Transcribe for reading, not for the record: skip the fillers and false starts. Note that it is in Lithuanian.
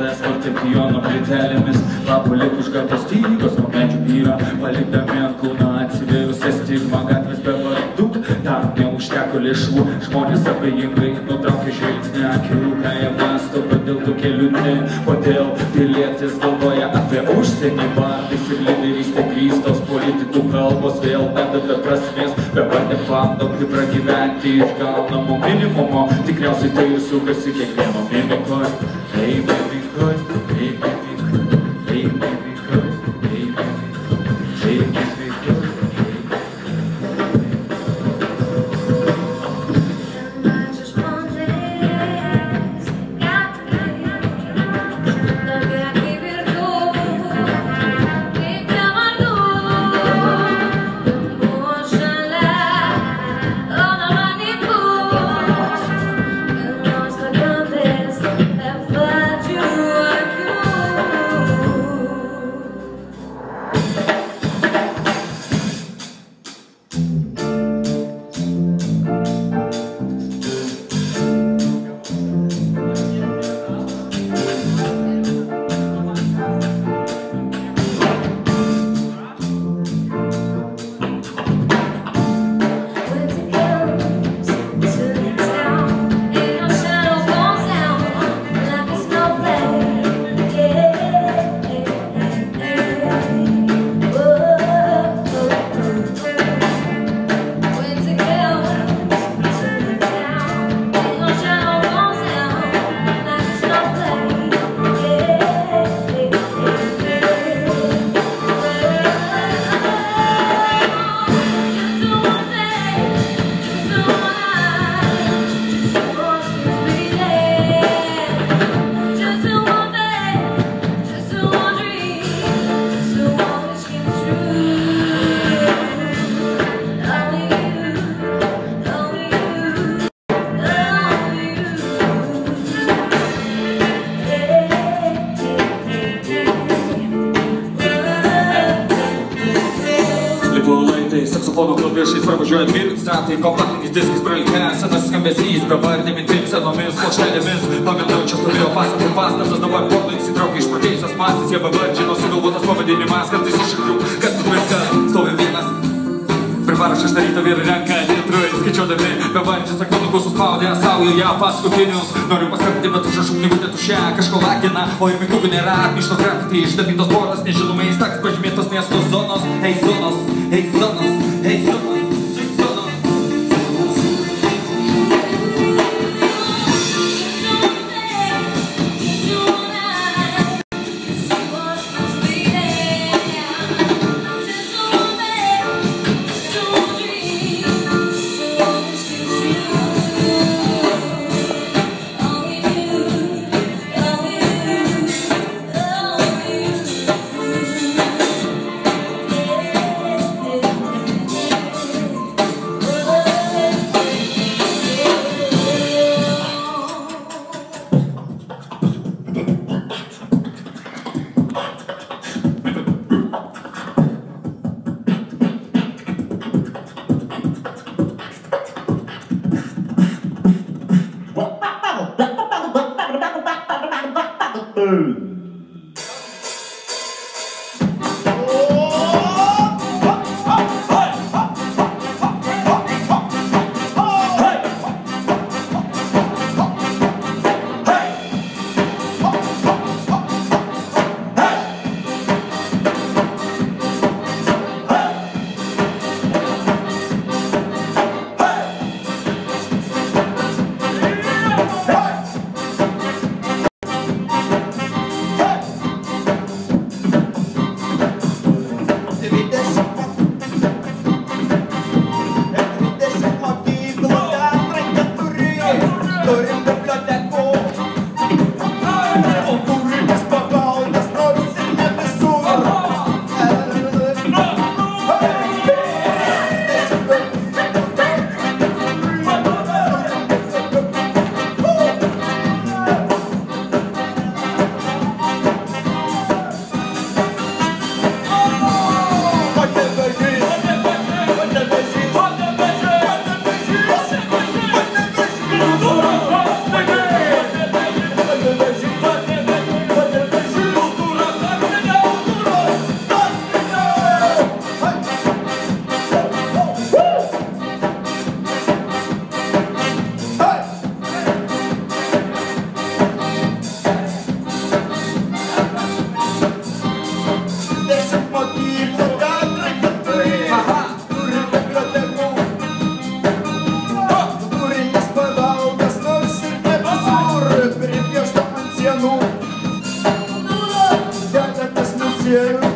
LSD fortepijono plytelėmis, lapų likuškartos stygos nuo medžių byra, palikdami ant kūną atsivėrusią stigmą. Gatvės be vardų, tam neužteko lėšų, žmonės abejingai nutraukė žvilgsnį akių, ką jie mąsto, kodėl tokie liūdni, kodėl pilietis galvoja apie užsienį. Bandais ir lyderystė grįstos politikų kalbos vėl nedavė prasmės, bevardė fandom, kaip pragyventi iš gaunamo minimumo, tikriausiai tai ir sukasi kiekvieno mimikoj. Hey baby girl, hey baby girl, hey baby girl, hey baby girl, hey baby girl. Saksofono klavišais pravažiuoja dvirtratai, kompaktinis diskais pralikia senas skambesys, bevardė mintim senomis plokštelėmis. Pagaliau čia stovėjo pasakų pastatas, dabar portai įsitraukia išprotėjusios masės, jie bevardžiai sugalvotas pavadinimas, kartais iš tikrų, kad viskas stovi vienas. Prie parašą štarytą vyrą renka litrui, skaičiuodami bevardžius akmenukus suspaudė saujo ją paskutinius. Noriu paskambinti, bet užrašų knygutė tušia, kažko lagina, o ir mygtuvių nėra, miško grafiti, išdabintos poras, nežinomais taks pažymėtos miesto zonos. Hey zonos, hey zonos, hey zonos. Yeah.